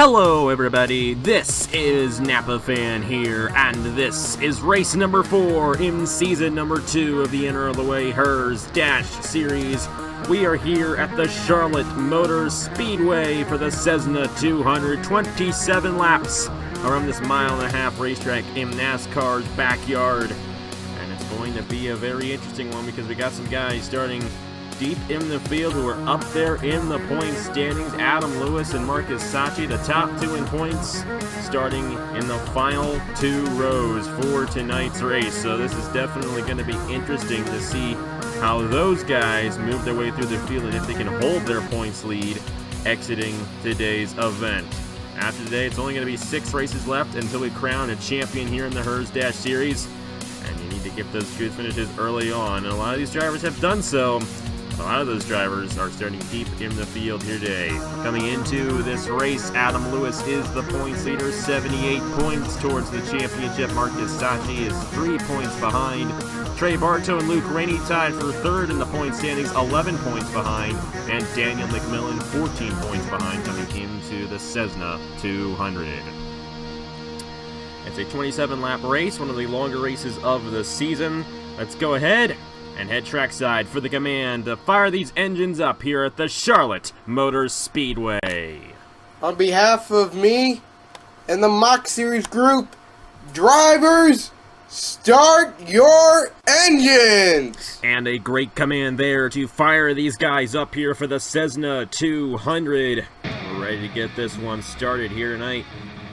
Hello everybody, this is Napa Fan here, and this is race number 4 in season number 2 of the NRLOA Herr's Dash Series. We are here at the Charlotte Motor Speedway for the Cessna 227 laps around this mile-and-a-half racetrack in NASCAR's backyard. And it's going to be a very interesting one because we got some guys starting deep in the field who are up there in the point standings. Adam Lewis and Marcus Sachi, the top 2 in points, starting in the final 2 rows for tonight's race. So this is definitely going to be interesting to see how those guys move their way through the field and if they can hold their points lead exiting today's event. After today, it's only going to be 6 races left until we crown a champion here in the Herr's Dash Series. And you need to get those good finishes early on. And a lot of these drivers have done so. A lot of those drivers are starting deep in the field here today. Coming into this race, Adam Lewis is the points leader, 78 points towards the championship. Marcus Sachi is 3 points behind. Trey Bartow and Luke Rainey tied for 3rd in the point standings, 11 points behind. And Daniel McMillan, 14 points behind, coming into the Cessna 200. It's a 27-lap race, one of the longer races of the season. Let's go ahead and head trackside for the command to fire these engines up here at the Charlotte Motor Speedway. On behalf of me and the Mach Series group, drivers, start your engines! And a great command there to fire these guys up here for the Cessna 200. We're ready to get this one started here tonight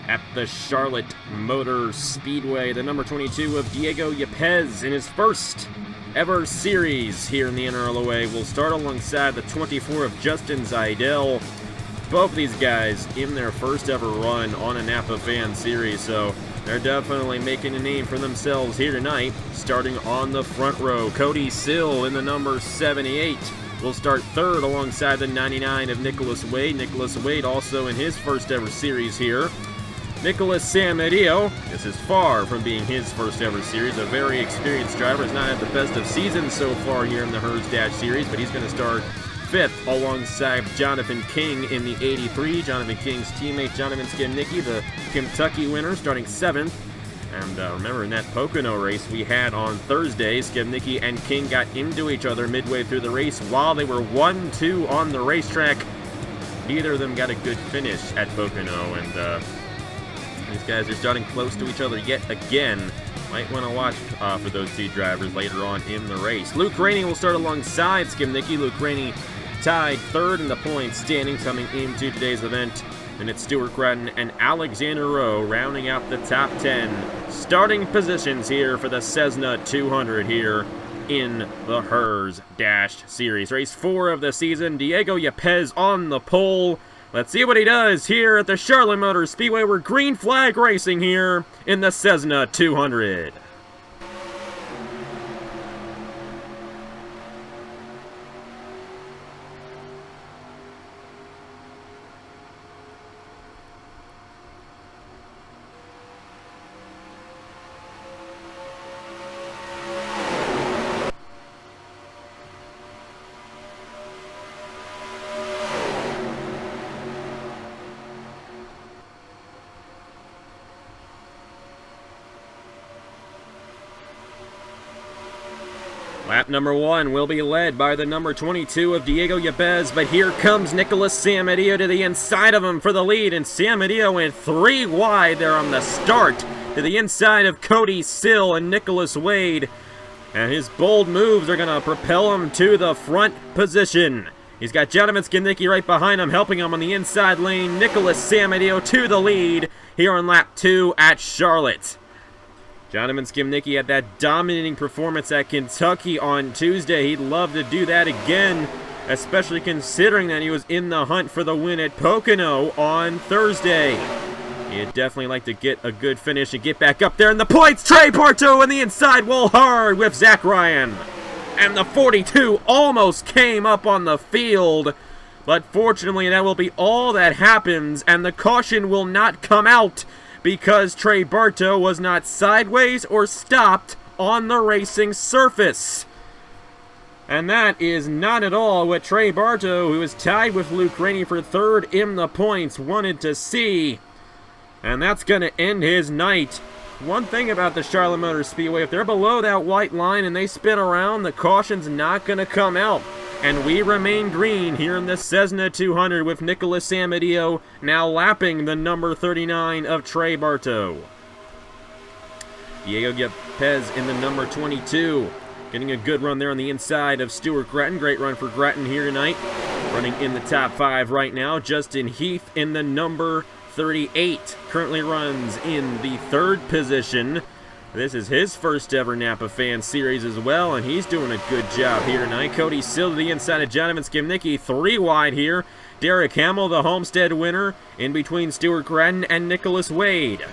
at the Charlotte Motor Speedway. The number 22 of Diego Yepez in his first ever series here in the NRLOA will start alongside the 24 of Justin Zeidel. Both of these guys in their first ever run on a Napa Fan Series, so they're definitely making a name for themselves here tonight. Starting on the front row, Cody Sill in the number 78 will start 3rd alongside the 99 of Nicholas Wade. Nicholas Wade also in his first ever series here. Nicholas Samadio, this is far from being his first ever series. A very experienced driver, has not had the best of seasons so far here in the Herr's Dash Series, but he's going to start 5th alongside Jonathan King in the 83. Jonathan King's teammate Jonathan Skimnicki, the Kentucky winner, starting 7th. And remember, in that Pocono race we had on Thursday, Skimnicki and King got into each other midway through the race while they were 1-2 on the racetrack. Neither of them got a good finish at Pocono, and these guys are starting close to each other yet again. Might want to watch for those 2 drivers later on in the race. Luke Rainey will start alongside Skimnicki. Luke Rainey tied 3rd in the points standings coming into today's event. And it's Stuart Gratton and Alexander Rowe rounding out the top 10 starting positions here for the Cessna 200 here in the Herr's Dash Series. Race 4 of the season, Diego Yepez on the pole. Let's see what he does here at the Charlotte Motor Speedway. We're green flag racing here in the Cessna 200. Lap number 1 will be led by the number 22 of Diego Yepez, but here comes Nicholas Samadio to the inside of him for the lead, and Samadio went 3 wide there on the start to the inside of Cody Sill and Nicholas Wade, and his bold moves are going to propel him to the front position. He's got Jonathan Skimnicki right behind him, helping him on the inside lane. Nicholas Samadio to the lead here on lap 2 at Charlotte. Jonathan Skimnicki had that dominating performance at Kentucky on Tuesday. He'd love to do that again, especially considering that he was in the hunt for the win at Pocono on Thursday. He'd definitely like to get a good finish and get back up there in the points. Trey Bartow in the inside wall hard with Zach Ryan. And the 42 almost came up on the field, but fortunately that will be all that happens, and the caution will not come out because Trey Bartow was not sideways or stopped on the racing surface. And that is not at all what Trey Bartow, who is tied with Luke Rainey for third in the points, wanted to see. And that's going to end his night. One thing about the Charlotte Motor Speedway, if they're below that white line and they spin around, the caution's not going to come out. And we remain green here in the Cessna 200 with Nicholas Amadeo now lapping the number 39 of Trey Bartow. Diego Gapez in the number 22. Getting a good run there on the inside of Stuart Gretton. Great run for Gretton here tonight. Running in the top 5 right now. Justin Heath in the number 38. Currently runs in the 3rd position. This is his first ever Napa Fan Series as well, and he's doing a good job here tonight. Cody Sill to the inside of Jonathan Skimnicki. 3 wide here. Derek Hamill, the Homestead winner, in between Stuart Gretton and Nicholas Wade.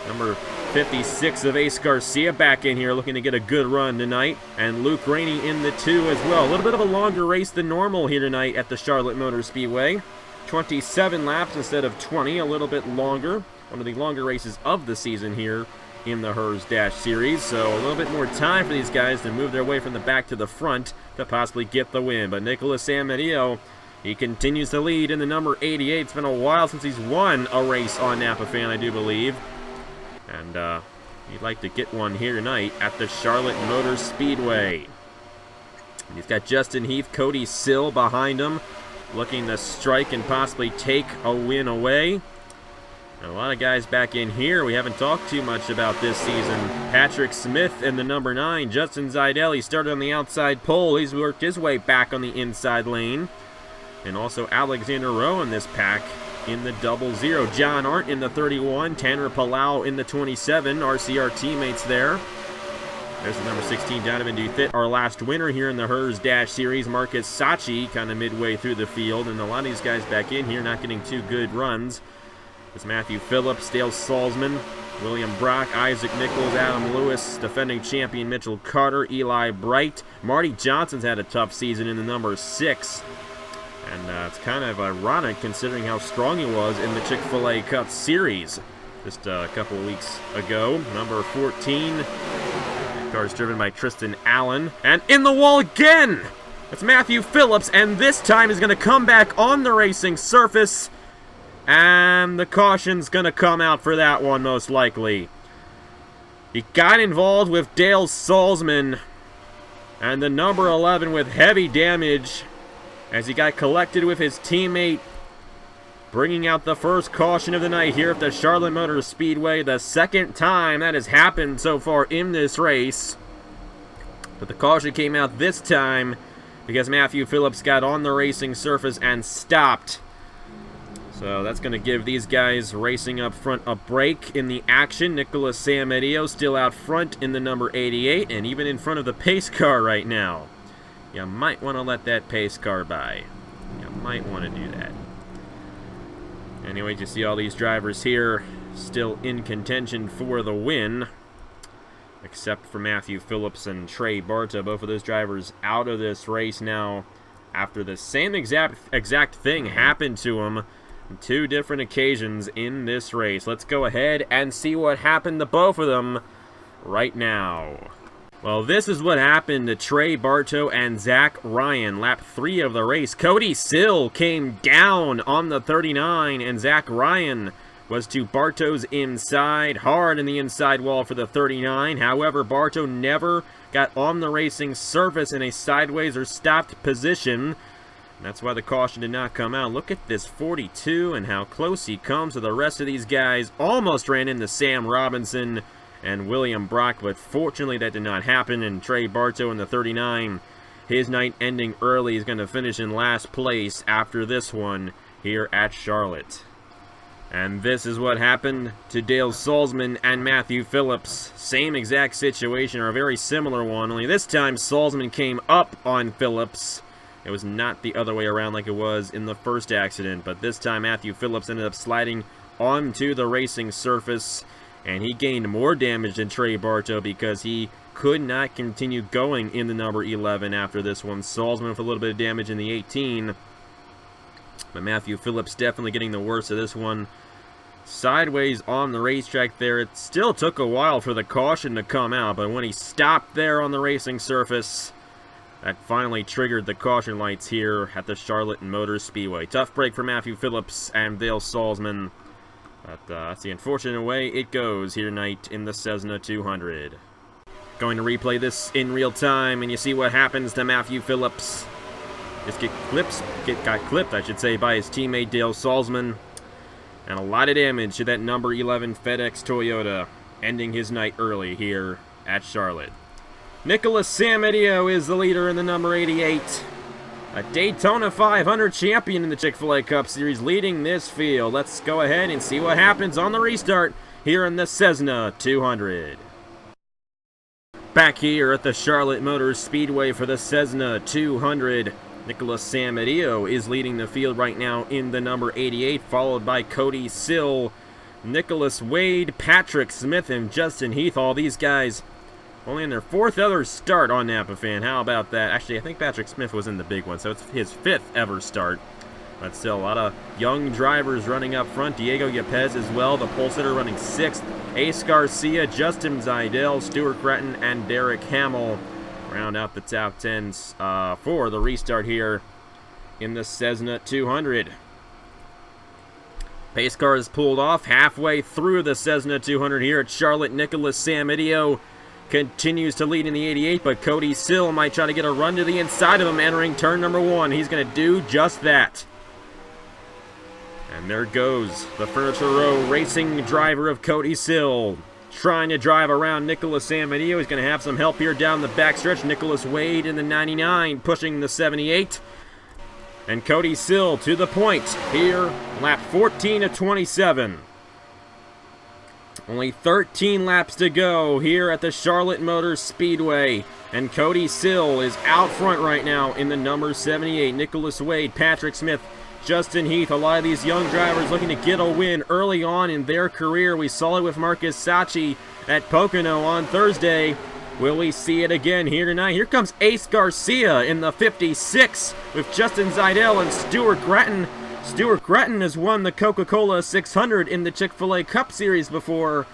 Number 56 of Ace Garcia back in here looking to get a good run tonight. And Luke Rainey in the 2 as well. A little bit of a longer race than normal here tonight at the Charlotte Motor Speedway. 27 laps instead of 20, a little bit longer. One of the longer races of the season here in the Herr's Dash Series. So a little bit more time for these guys to move their way from the back to the front to possibly get the win. But Nicholas Amadeo, he continues to lead in the number 88. It's been a while since he's won a race on Napa Fan, I do believe. And he'd like to get one here tonight at the Charlotte Motor Speedway. He's got Justin Heath, Cody Sill behind him, looking to strike and possibly take a win away. And a lot of guys back in here we haven't talked too much about this season. Patrick Smith in the number 9. Justin Zidell, he started on the outside pole. He's worked his way back on the inside lane. And also Alexander Rowe in this pack in the 00. John Arndt in the 31. Tanner Palau in the 27. RCR teammates there. There's the number 16, Donovan Duthit, our last winner here in the Herr's Dash Series. Marcus Sachi kind of midway through the field. And a lot of these guys back in here not getting 2 good runs. It's Matthew Phillips, Dale Salzman, William Brock, Isaac Nichols, Adam Lewis, defending champion Mitchell Carter, Eli Bright. Marty Johnson's had a tough season in the number 6. And it's kind of ironic considering how strong he was in the Chick-fil-A Cup Series just a couple of weeks ago. Number 14, car's driven by Tristan Allen. And in the wall again! It's Matthew Phillips, and this time he's going to come back on the racing surface. And the caution's going to come out for that one, most likely. He got involved with Dale Salzman. And the number 11 with heavy damage as he got collected with his teammate, bringing out the first caution of the night here at the Charlotte Motor Speedway. The second time that has happened so far in this race. But the caution came out this time because Matthew Phillips got on the racing surface and stopped. So that's going to give these guys racing up front a break in the action. Nicholas Amadeo still out front in the number 88 and even in front of the pace car right now. You might want to let that pace car by. You might want to do that. Anyway, you see all these drivers here still in contention for the win. Except for Matthew Phillips and Trey Bartow. Both of those drivers out of this race now after the same exact thing happened to them on 2 different occasions in this race. Let's go ahead and see what happened to both of them right now. Well, this is what happened to Trey Bartow and Zach Ryan. Lap 3 of the race. Cody Sill came down on the 39, and Zach Ryan was to Bartow's inside, hard in the inside wall for the 39. However, Bartow never got on the racing surface in a sideways or stopped position. That's why the caution did not come out. Look at this 42 and how close he comes to the rest of these guys. Almost ran into Sam Robinson and William Brock, but fortunately that did not happen. And Trey Bartow in the 39, his night ending early, is going to finish in last place after this one here at Charlotte. And this is what happened to Dale Salzman and Matthew Phillips. Same exact situation, or a very similar one, only this time Salzman came up on Phillips. It was not the other way around like it was in the first accident, but this time Matthew Phillips ended up sliding onto the racing surface, and he gained more damage than Trey Bartow because he could not continue going in the number 11 after this one. Salzman with a little bit of damage in the 18, but Matthew Phillips definitely getting the worst of this one. Sideways on the racetrack there. It still took a while for the caution to come out, but when he stopped there on the racing surface, that finally triggered the caution lights here at the Charlotte Motor Speedway. Tough break for Matthew Phillips and Dale Salzman. But that's the unfortunate way it goes here tonight in the Cessna 200. Going to replay this in real time, and you see what happens to Matthew Phillips. Just got clipped, I should say, by his teammate Dale Salzman. And a lot of damage to that number 11 FedEx Toyota, ending his night early here at Charlotte. Nicholas Samadio is the leader in the number 88. A Daytona 500 champion in the Chick-fil-A Cup Series, leading this field. Let's go ahead and see what happens on the restart here in the Cessna 200. Back here at the Charlotte Motor Speedway for the Cessna 200. Nicholas Samadio is leading the field right now in the number 88, followed by Cody Sill, Nicholas Wade, Patrick Smith, and Justin Heath. All these guys only in their 4th ever start on Napa Fan. How about that? Actually, I think Patrick Smith was in the big one, so it's his 5th ever start. But still, a lot of young drivers running up front. Diego Yepez as well, the pole sitter, running 6th. Ace Garcia, Justin Zidell, Stuart Gretton, and Derek Hamill round out the top 10s for the restart here in the Cessna 200. Pace car is pulled off halfway through the Cessna 200 here at Charlotte. Nicholas Samadio continues to lead in the 88, but Cody Sill might try to get a run to the inside of him entering turn number 1. He's going to do just that. And there goes the Furniture Row racing driver of Cody Sill, trying to drive around Nicholas Samadio. He's going to have some help here down the backstretch. Nicholas Wade in the 99 pushing the 78. And Cody Sill to the point here, lap 14 of 27. Only 13 laps to go here at the Charlotte Motor Speedway. And Cody Sill is out front right now in the number 78. Nicholas Wade, Patrick Smith, Justin Heath. A lot of these young drivers looking to get a win early on in their career. We saw it with Marcus Sacchi at Pocono on Thursday. Will we see it again here tonight? Here comes Ace Garcia in the 56 with Justin Zidell and Stuart Gretton. Stuart Gretton has won the Coca-Cola 600 in the Chick-fil-A Cup Series before.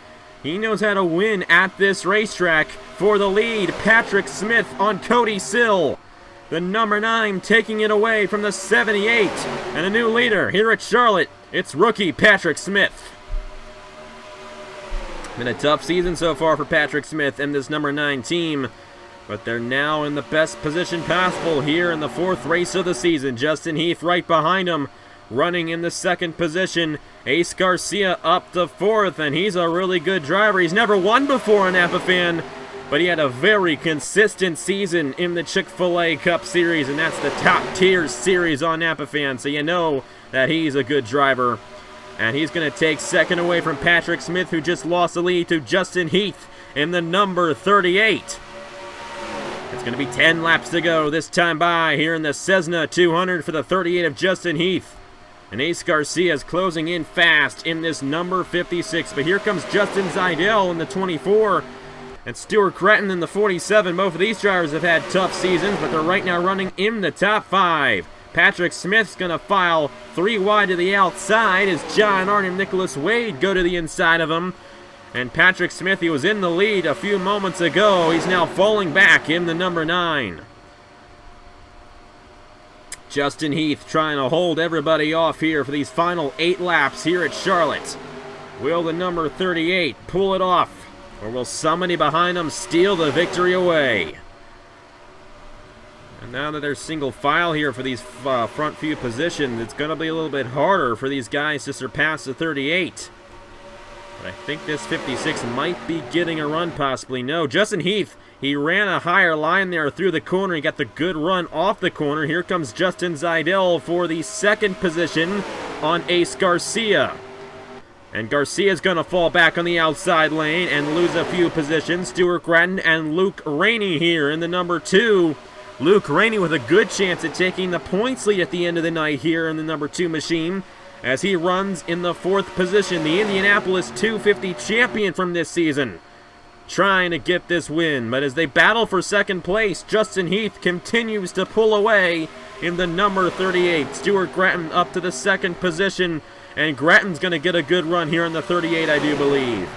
He knows how to win at this racetrack. For the lead, Patrick Smith on Cody Sill. The number 9 taking it away from the 78. And a new leader here at Charlotte, it's rookie Patrick Smith. Been a tough season so far for Patrick Smith and this number 9 team. But they're now in the best position possible here in the 4th race of the season. Justin Heath right behind him, running in the 2nd position. Ace Garcia up to 4th, and he's a really good driver. He's never won before in Napa Fan, but he had a very consistent season in the Chick-fil-A Cup Series, and that's the top tier series on Napa Fan, so you know that he's a good driver. And he's going to take 2nd away from Patrick Smith, who just lost the lead to Justin Heath in the number 38. It's going to be 10 laps to go this time by here in the Cessna 200 for the 38 of Justin Heath. And Ace Garcia is closing in fast in this number 56. But here comes Justin Zidell in the 24 and Stuart Gretton in the 47. Both of these drivers have had tough seasons, but they're right now running in the top 5. Patrick Smith's going to file 3 wide to the outside as John Arnott and Nicholas Wade go to the inside of him. And Patrick Smith, he was in the lead a few moments ago. He's now falling back in the number 9. Justin Heath trying to hold everybody off here for these final 8 laps here at Charlotte. Will the number 38 pull it off, or will somebody behind him steal the victory away? And now that they're single file here for these front few positions, it's going to be a little bit harder for these guys to surpass the 38. But I think this 56 might be getting a run, possibly. No, Justin Heath, he ran a higher line there through the corner. He got the good run off the corner. Here comes Justin Zidell for the 2nd position on Ace Garcia. And Garcia's going to fall back on the outside lane and lose a few positions. Stuart Gretton and Luke Rainey here in the number 2. Luke Rainey with a good chance at taking the points lead at the end of the night here in the number 2 machine, as he runs in the 4th position, the Indianapolis 250 champion from this season, trying to get this win. But as they battle for 2nd place, Justin Heath continues to pull away in the number 38. Stuart Gretton up to the 2nd position, and Gretton's going to get a good run here in the 38, I do believe.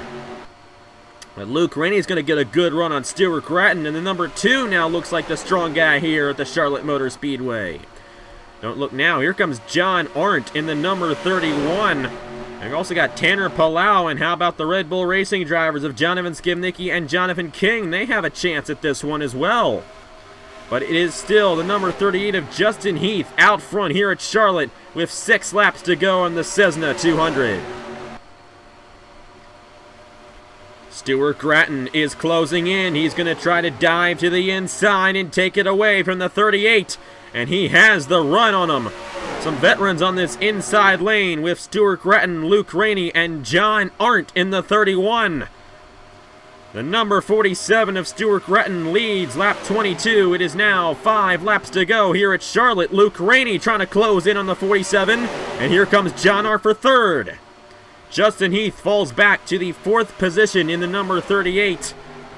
But Luke Rainey's going to get a good run on Stuart Grattan, and the number 2 now looks like the strong guy here at the Charlotte Motor Speedway. Don't look now. Here comes John Arndt in the number 31. And we've also got Tanner Palau, and how about the Red Bull Racing drivers of Jonathan Skibnicki and Jonathan King? They have a chance at this one as well. But it is still the number 38 of Justin Heath out front here at Charlotte with 6 laps to go on the Cessna 200. Stuart Grattan is closing in. He's going to try to dive to the inside and take it away from the 38. And he has the run on him. Some veterans on this inside lane with Stuart Grattan, Luke Rainey, and John Arndt in the 31. The number 47 of Stuart Grattan leads lap 22. It is now 5 laps to go here at Charlotte. Luke Rainey trying to close in on the 47. And here comes John Arndt for 3rd. Justin Heath falls back to the 4th position in the number 38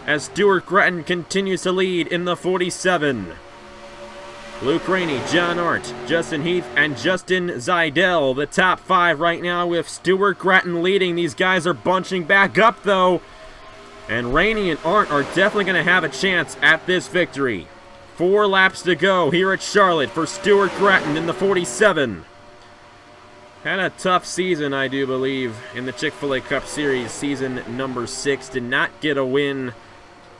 as Stuart Grattan continues to lead in the 47. Luke Rainey, John Arndt, Justin Heath, and Justin Zeidel, the top 5 right now with Stuart Grattan leading. These guys are bunching back up though. And Rainey and Arndt are definitely going to have a chance at this victory. 4 laps to go here at Charlotte for Stuart Grattan in the 47. Had a tough season, I do believe, in the Chick-fil-A Cup Series, season number 6. Did not get a win,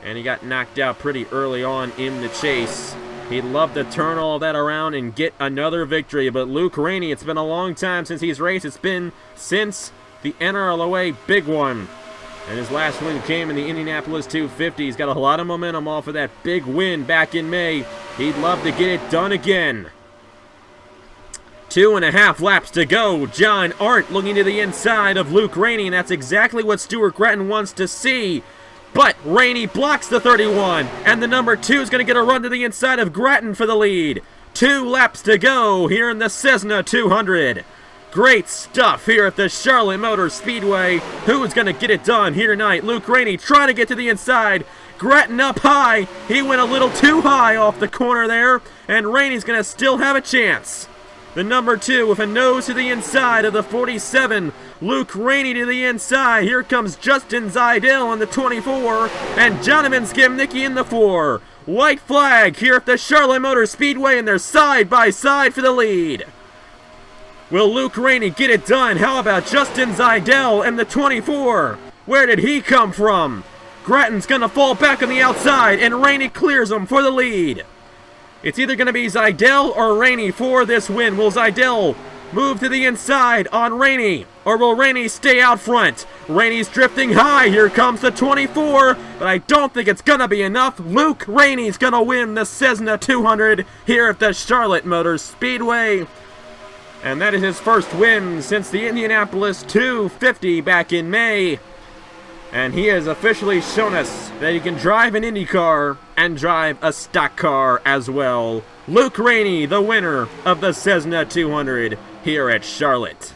and he got knocked out pretty early on in the chase. He'd love to turn all that around and get another victory, but Luke Rainey, it's been a long time since he's raced. It's been since the NRLOA Big One, and his last win came in the Indianapolis 250. He's got a lot of momentum off of that big win back in May. He'd love to get it done again. 2.5 laps to go. John Arndt looking to the inside of Luke Rainey, and that's exactly what Stuart Grattan wants to see. But Rainey blocks the 31, and the number 2 is going to get a run to the inside of Grattan for the lead. 2 laps to go here in the Cessna 200. Great stuff here at the Charlotte Motor Speedway. Who's going to get it done here tonight? Luke Rainey trying to get to the inside. Grattan up high. He went a little too high off the corner there, and Rainey's going to still have a chance. The number 2 with a nose to the inside of the 47. Luke Rainey to the inside. Here comes Justin Zeidel in the 24. And Jonathan Skibnicki in the 4. White flag here at the Charlotte Motor Speedway, and they're side by side for the lead. Will Luke Rainey get it done? How about Justin Zeidel in the 24? Where did he come from? Grattan's going to fall back on the outside, and Rainey clears him for the lead. It's either going to be Zeidel or Rainey for this win. Will Zeidel move to the inside on Rainey, or will Rainey stay out front? Rainey's drifting high. Here comes the 24, but I don't think it's going to be enough. Luke Rainey's going to win the Cessna 200 here at the Charlotte Motor Speedway. And that is his first win since the Indianapolis 250 back in May. And he has officially shown us that he can drive an Indy car and drive a stock car as well. Luke Rainey, the winner of the Cessna 200 here at Charlotte.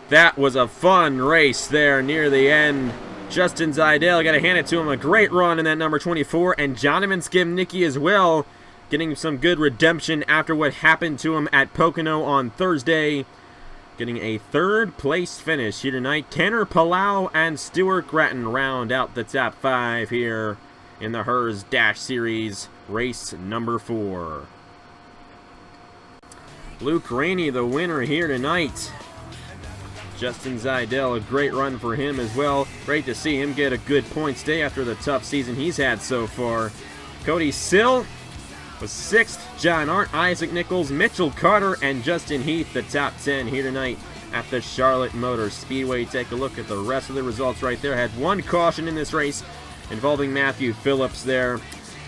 That was a fun race there near the end. Justin Zeidel, got to hand it to him, a great run in that number 24. And Jonathan Skibnicki as well, getting some good redemption after what happened to him at Pocono on Thursday. Getting a 3rd place finish here tonight. Tanner Palau and Stuart Grattan round out the top 5 here in the Herr's Dash Series, race number 4. Luke Rainey, the winner here tonight. Justin Zeidel, a great run for him as well. Great to see him get a good points day after the tough season he's had so far. Cody Sill was 6th. John Arndt, Isaac Nichols, Mitchell Carter, and Justin Heath, the top 10 here tonight at the Charlotte Motor Speedway. Take a look at the rest of the results right there. Had 1 caution in this race involving Matthew Phillips there,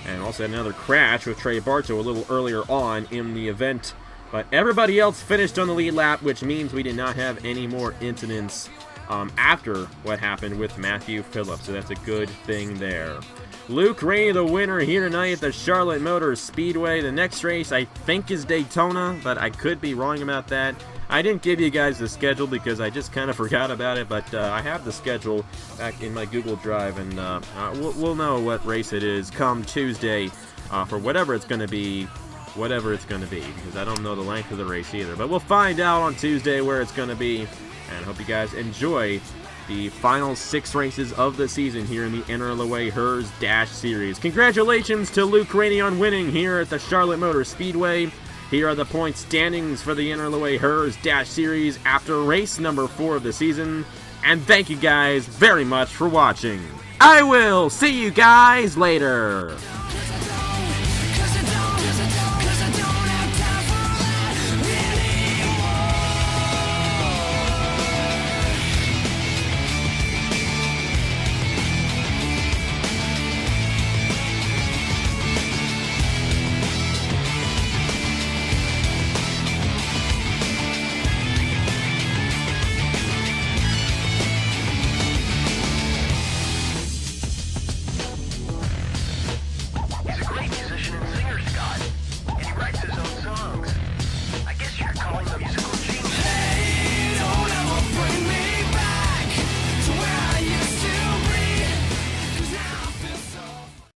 and also had another crash with Trey Bartow a little earlier on in the event. But everybody else finished on the lead lap, which means we did not have any more incidents after what happened with Matthew Phillips, so that's a good thing there. Luke Rainey, the winner here tonight at the Charlotte Motor Speedway. The next race, I think, is Daytona, but I could be wrong about that. I didn't give you guys the schedule because I just kind of forgot about it, but I have the schedule back in my Google Drive, and we'll know what race it is come Tuesday for whatever it's going to be, because I don't know the length of the race either. But we'll find out on Tuesday where it's going to be, and I hope you guys enjoy the final 6 races of the season here in the NRLOA Herr's Dash Series. Congratulations to Luke Rainey on winning here at the Charlotte Motor Speedway. Here are the point standings for the NRLOA Herr's Dash Series after race number 4 of the season. And thank you guys very much for watching. I will see you guys later.